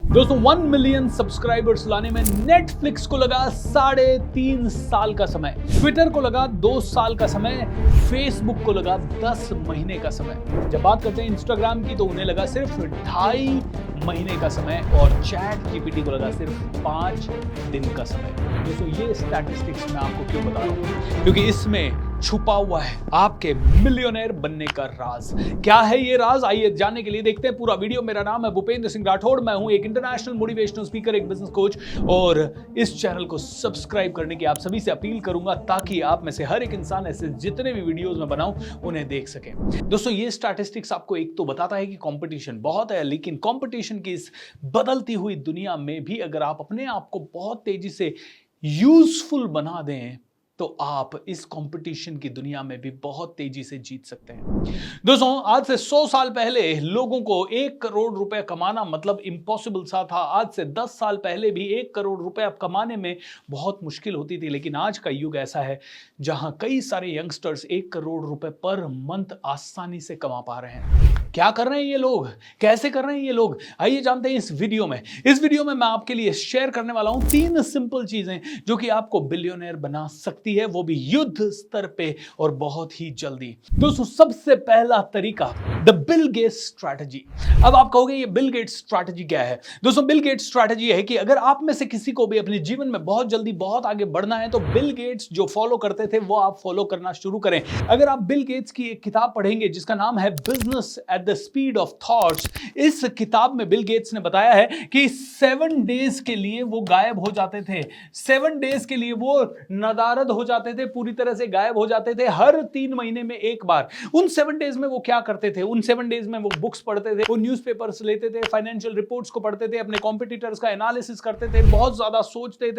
दोस्तों 1 million subscribers लाने में नेटफ्लिक्स को लगा 3.5 साल का समय, ट्विटर को लगा 2 साल का समय, फेसबुक को लगा 10 महीने का समय। जब बात करते हैं इंस्टाग्राम की तो उन्हें लगा सिर्फ 2.5 महीने का समय और चैट जीपीटी को लगा सिर्फ 5 दिन का समय। दोस्तों ये स्टैटिस्टिक्स मैं आपको क्यों बता रहा हूँ, क्योंकि इसमें छुपा हुआ है आपके मिलियनेयर बनने का राज। क्या है ये राज, आइए जानने के लिए देखते हैं पूरा वीडियो। मेरा नाम है भूपेंद्र सिंह राठौड़, मैं हूं एक इंटरनेशनल मोटिवेशनल स्पीकर, एक बिजनेस कोच, और इस चैनल को सब्सक्राइब करने की आप सभी से अपील करूंगा ताकि आप में से हर एक इंसान ऐसे जितने भी वीडियोस मैं बनाऊं उन्हें देख सके। दोस्तों ये स्टैटिस्टिक्स आपको एक तो बताता है कि कंपटीशन बहुत है, लेकिन कंपटीशन की इस बदलती हुई दुनिया में भी अगर आप अपने आप को बहुत तेजी से यूजफुल बना दें तो आप इस कंपटीशन की दुनिया में भी बहुत तेजी से जीत सकते हैं। दोस्तों आज से 100 साल पहले लोगों को 1 करोड़ रुपए कमाना मतलब इम्पॉसिबल सा था। आज से 10 साल पहले भी 1 करोड़ रुपए अब कमाने में बहुत मुश्किल होती थी, लेकिन आज का युग ऐसा है जहां कई सारे यंगस्टर्स 1 करोड़ रुपए पर मंथ आसानी से कमा पा रहे हैं। क्या कर रहे हैं ये लोग, कैसे कर रहे हैं ये लोग, आइए जानते हैं इस वीडियो में। इस वीडियो में मैं आपके लिए शेयर करने वाला हूं 3 सिंपल चीजें जो कि आपको बिलियनर बना सकती है, वो भी युद्ध स्तर पे और बहुत ही जल्दी। दोस्तों सबसे पहला तरीका, द बिल गेट्स स्ट्रैटेजी। अब आप कहोगे ये बिल गेट्स स्ट्रैटेजी क्या है? दोस्तों बिल गेट्स स्ट्रैटेजी है कि अगर आप में से किसी को भी अपने जीवन में बहुत जल्दी बहुत आगे बढ़ना है तो बिल गेट्स जो फॉलो करते थे वो आप फॉलो करना शुरू करें। अगर आप बिल गेट्स की एक किताब पढ़ेंगे जिसका नाम है business at the speed of thoughts, इस किताब में बिल गेट्स ने बताया है कि 7 डेज के लिए वो गायब हो जाते थे। 7 डेज के लिए वो नदारद हो जाते थे, पूरी तरह से गायब हो जाते थे, हर 3 महीने में एक बार। उन 7 डेज में वो क्या करते थे? उन 7 डेज में वो बुक्स पढ़ते थे, वो न्यूज़पेपर्स लेते थे, फाइनेंशियल रिपोर्ट्स को पढ़ते थे, अपने कॉम्पिटिटर्स का एनालिसिस करते थे, बहुत ज्यादा सोचते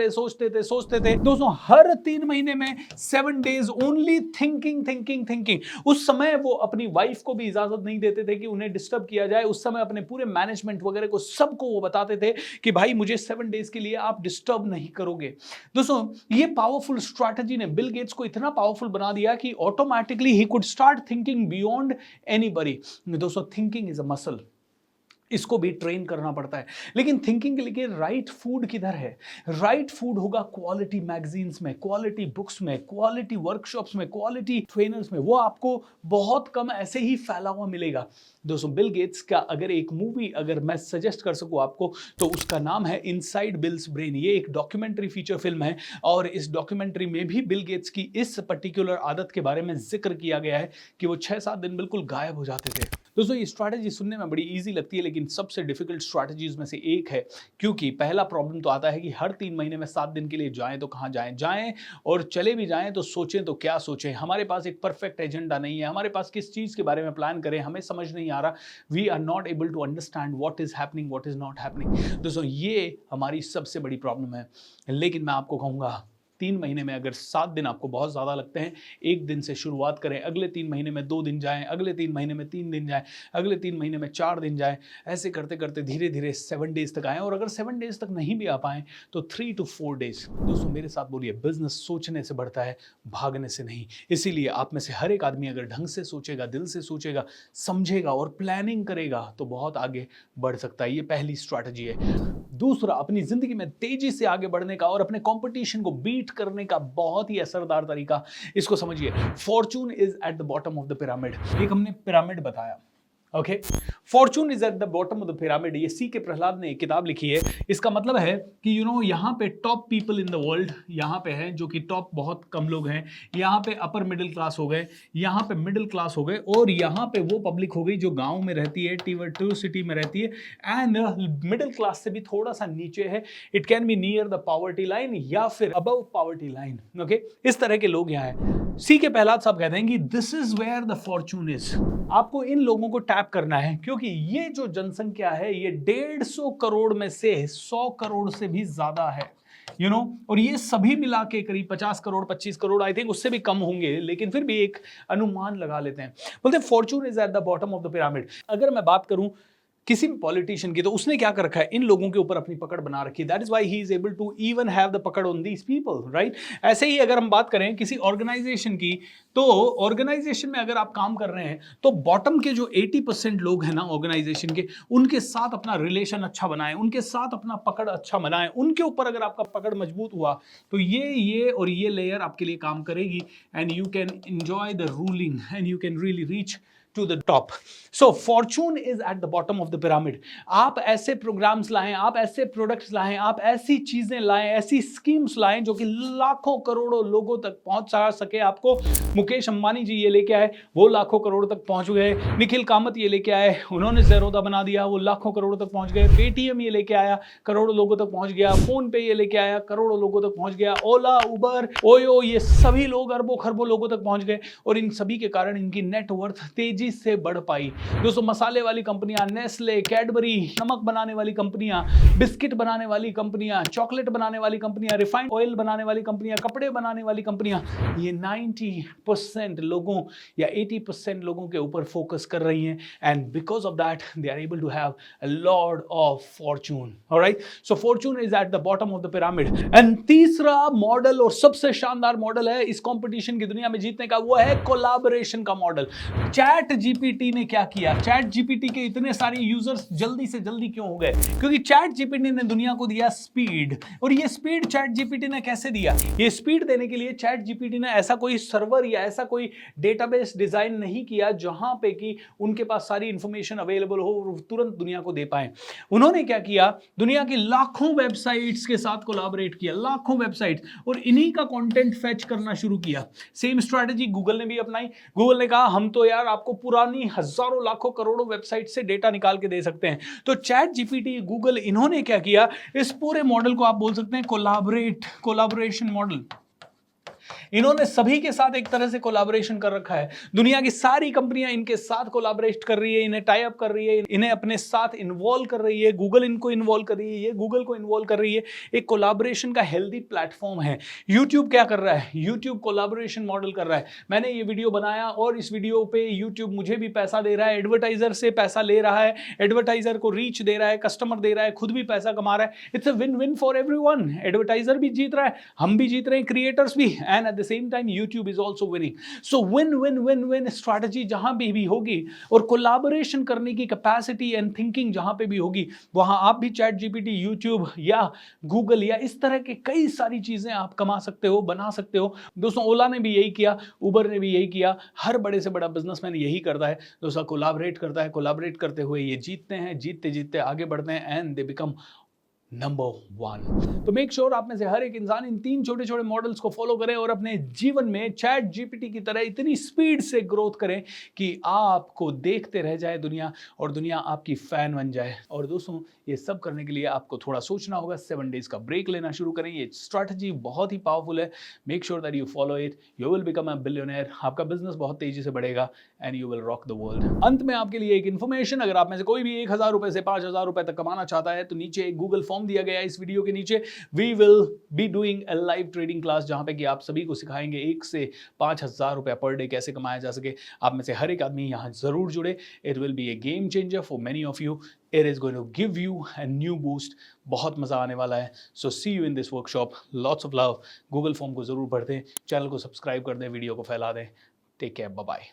थे। दोस्तों हर 3 महीने में 7 डेज ओनली थिंकिंग। उस समय वो अपनी वाइफ को भी इजाजत नहीं देते थे कि उन्हें डिस्टर्ब किया जाए। उस समय अपने पूरे मैनेजमेंट वगैरह को सबको वो बताते थे कि भाई मुझे 7 डेज के लिए आप डिस्टर्ब नहीं करोगे। दोस्तों ये पावरफुल स्ट्रैटेजी ने बिल गेट्स को इतना पावरफुल बना दिया कि automatically he could start thinking beyond anybody. दोस्तों थिंकिंग इज अ मसल, इसको भी ट्रेन करना पड़ता है, लेकिन थिंकिंग के लिए राइट फूड किधर है? राइट फूड होगा क्वालिटी मैगजीन्स में, क्वालिटी बुक्स में, क्वालिटी वर्कशॉप्स में, क्वालिटी ट्रेनर्स में। वो आपको बहुत कम ऐसे ही फैला हुआ मिलेगा। दोस्तों बिल गेट्स का अगर एक मूवी अगर मैं सजेस्ट कर सकूं आपको तो उसका नाम है इनसाइड बिल्स ब्रेन। ये एक डॉक्यूमेंट्री फीचर फिल्म है और इस डॉक्यूमेंट्री में भी बिल गेट्स की इस पर्टिकुलर आदत के बारे में जिक्र किया गया है कि वो 6-7 दिन बिल्कुल गायब हो जाते थे। दोस्तों ये स्ट्रैटेजी सुनने में बड़ी इजी लगती है, लेकिन सबसे डिफिकल्ट स्ट्रैटेजीज में से एक है, क्योंकि पहला प्रॉब्लम तो आता है कि हर 3 महीने में 7 दिन के लिए जाएं तो कहां जाएं, और चले भी जाएं तो सोचें तो क्या सोचें। हमारे पास एक परफेक्ट एजेंडा नहीं है, हमारे पास किस चीज के बारे में प्लान करें हमें समझ नहीं आ रहा। We are not able to understand what is happening, what is not happening. दोस्तों ये हमारी सबसे बड़ी प्रॉब्लम है। लेकिन मैं आपको कहूंगा 3 महीने में अगर 7 दिन आपको बहुत ज़्यादा लगते हैं, 1 दिन से शुरुआत करें, अगले 3 महीने में 2 दिन जाएं, अगले 3 महीने में 3 दिन जाएं, अगले 3 महीने में 4 दिन जाएं। ऐसे करते करते धीरे धीरे 7 डेज तक आएँ, और अगर 7 डेज तक नहीं भी आ पाएँ तो 3 to 4 डेज। दोस्तों मेरे साथ बोलिए, बिजनेस सोचने से बढ़ता है, भागने से नहीं। इसीलिए आप में से हर एक आदमी अगर ढंग से सोचेगा, दिल से सोचेगा, समझेगा और प्लानिंग करेगा तो बहुत आगे बढ़ सकता है। ये पहली स्ट्रैटेजी है। दूसरा, अपनी जिंदगी में तेजी से आगे बढ़ने का और अपने कंपटीशन को बीट करने का बहुत ही असरदार तरीका, इसको समझिए। Fortune is at the bottom of the pyramid. एक हमने पिरामिड बताया, okay. Fortune is at the bottom of the pyramid, ये सी के प्रहलाद ने एक किताब लिखी है। इसका मतलब है कि यहाँ पे top people in the world यहाँ पे है, जो कि टॉप बहुत कम लोग हैं। यहाँ पे अपर मिडिल क्लास हो गए, यहाँ पे मिडिल क्लास हो गए, और यहाँ पे वो पब्लिक हो गई जो गांव में रहती है, टीयर 2 सिटी में रहती है, एंड मिडिल क्लास से भी थोड़ा सा नीचे है। It can be near the poverty line या फिर अबव पॉवर्टी लाइन, ओके। इस तरह के लोग यहाँ हैं। सी के प्रहलाद साहब कहते हैं कि this is where the fortune is. आपको इन लोगों को टैप करना है, क्योंकि ये जो जनसंख्या है ये 150 करोड़ में से 100 करोड़ से भी ज्यादा है, और ये सभी मिला के करीब 50 करोड़ 25 करोड़, आई थिंक उससे भी कम होंगे, लेकिन फिर भी एक अनुमान लगा लेते हैं। बोलते हैं Fortune is at the bottom of the pyramid. अगर मैं बात करूं किसी भी पॉलिटिशियन की, तो उसने क्या कर रखा है, इन लोगों के ऊपर अपनी पकड़ बना रखी है। That is why he is able to even have the पकड़ ऑन दीज पीपल, राइट। ऐसे ही अगर हम बात करें किसी ऑर्गेनाइजेशन की, तो ऑर्गेनाइजेशन में अगर आप काम कर रहे हैं तो बॉटम के जो 80% लोग हैं ना ऑर्गेनाइजेशन के, उनके साथ अपना रिलेशन अच्छा बनाएं, उनके साथ अपना पकड़ अच्छा बनाएं। उनके ऊपर अगर आपका पकड़ मजबूत हुआ तो ये और ये लेयर आपके लिए काम करेगी, and you can enjoy the ruling and you can really reach to the top. So fortune is at the bottom of the pyramid. आप ऐसे प्रोग्राम्स लाएं, आप ऐसे प्रोडक्ट्स लाएं, आप ऐसी चीजें लाएं, ऐसी स्कीम्स लाएं जो कि लाखों करोड़ों लोगों तक पहुंचा सके आपको। मुकेश अंबानी जी ये लेके आए, वो लाखों करोड़ तक पहुंच गए। निखिल कामत ये लेके आए, उन्होंने ज़ेरोदा बना दिया, वो लाखों करोड़ तक पहुंच गए। पेटीएम ये लेके आया, करोड़ों लोगों तक पहुंच गया। फोन पे ये लेके आया, करोड़ों लोगों तक पहुंच गया। ओला, उबर, ओयो, ये सभी लोग अरबों खरबों लोगों तक पहुंच गए, और इन सभी के कारण इनकी नेटवर्थ तेजी से बढ़ पाई। दोस्तों, मसाले वाली कंपनियां, नेस्ले, कैडबरी, नमक बनाने वाली कंपनियां, बिस्किट बनाने वाली कंपनियां, चॉकलेट बनाने वाली कंपनियां, रिफाइंड ऑयल बनाने वाली कंपनियां, कपड़े बनाने वाली कंपनियां, ये 90% लोगों या 80% लोगों के ऊपर फोकस कर रही हैं, and because of that they are able to have a lot of fortune. Alright, so fortune is at the bottom of the pyramid. And तीसरा मॉडल और सबसे शानदार मॉडल है इस कंपटीशन की दुनिया में जीतने का, वो है कोलैबोरेशन का मॉडल। चैट जीपीटी ने क्या किया? चैट जीपीटी के इतने सारे यूजर्स जल्दी से जल्दी क्यों हो गए? क्योंकि चैट जीपीटी ने दुनिया को दिया स्पीड। और ये स्पीड चैट जीपीटी ने कैसे दिया? ये स्पीड देने के लिए चैट जीपीटी ने ऐसा कोई सर्वर या ऐसा कोई डेटाबेस डिजाइन नहीं किया जहां पे कि उनके पास सारी इंफॉर्मेशन अवेलेबल हो और तुरंत दुनिया को दे पाए। उन्होंने क्या किया? दुनिया की लाखों वेबसाइट्स के साथ कोलैबोरेट किया, लाखों वेबसाइट्स, और इन्हीं का कंटेंट फेच करना शुरू किया। सेम स्ट्रैटेजी गूगल ने भी अपनाई। गूगल ने कहा हम तो यार आपको पुरानी हजारों लाखों करोड़ों वेबसाइट से डेटा निकाल के दे सकते हैं। तो चैट जीपीटी, गूगल, इन्होंने क्या किया? इस पूरे मॉडल को आप बोल सकते हैं कोलैबोरेशन मॉडल। इन्होंने सभी के साथ एक तरह से कोलैबोरेशन कर रखा है। दुनिया की सारी कंपनियां इनके साथ कोलैबोरेट कर रही है, इन्हें टाई अप कर रही है, इन्हें अपने साथ इन्वॉल्व कर रही है। गूगल इनको इन्वॉल्व कर रही है, ये गूगल को इन्वॉल्व कर रही है। एक कोलैबोरेशन का हेल्दी प्लेटफॉर्म है। यूट्यूब क्या कर रहा है? यूट्यूब कोलैबोरेशन मॉडल कर रहा है। मैंने ये वीडियो बनाया और इस वीडियो पे यूट्यूब मुझे भी पैसा दे रहा है, एडवर्टाइजर से पैसा ले रहा है, एडवर्टाइजर को रीच दे रहा है, कस्टमर दे रहा है, खुद भी पैसा कमा रहा है। It's a win win for everyone. Advertiser भी जीत रहा है, हम भी जीत रहे हैं, क्रिएटर्स भी, and at the same time YouTube is also winning. So win strategy जहां भी होगी और कोलैबोरेशन करने की कैपेसिटी एंड थिंकिंग जहां पे भी होगी, वहां आप भी चैट जीपीटी, यूट्यूब या गूगल या इस तरह के कई सारी चीजें आप कमा सकते हो, बना सकते हो। दोस्तों, ओला ने भी यही किया, उबर ने भी यही किया, हर बड़े से बड़ा बिजनेसमैन यही करता है दोस्तों, कोलैबोरेट करता है। कोलैबोरेट करते हुए ये जीतते हैं, जीतते जीतते आगे बढ़ते हैं, एंड दे बिकम नंबर 1। तो मेक श्योर आप में से हर एक इंसान इन 3 छोटे छोटे मॉडल्स को फॉलो करे और अपने जीवन में चैट जीपीटी की तरह इतनी स्पीड से ग्रोथ करें कि आपको देखते रह जाए दुनिया, और दुनिया आपकी फैन बन जाए। और दोस्तों, ये सब करने के लिए आपको थोड़ा सोचना होगा, 7 डेज का ब्रेक लेना शुरू करें। ये स्ट्रैटेजी बहुत ही पावरफुल है। Make sure that you follow it, you will become a billionaire. आपका बिजनेस बहुत तेजी से बढ़ेगा, and you will rock the world. अंत में आपके लिए एक इन्फॉर्मेशन, अगर आप में से कोई भी 1000 रुपए से 5000 रुपए तक कमाना चाहता है तो नीचे एक गूगल फॉर्म दिया गया है इस वीडियो के नीचे। We will be doing a live trading class जहां पे कि आप सभी को सिखाएंगे 1 से 5000 रुपए पर डे कैसे कमाया जा सके। आप में से हर एक आदमी यहां जरूर जुड़े। It will be a game changer for many of you. It is going to give you a new boost. बहुत मजा आने वाला है। So see you in this workshop. Lots of love. Google form को जरूर भर दें, चैनल को सब्सक्राइब कर दें, वीडियो को फैला दें। Take care, bye bye.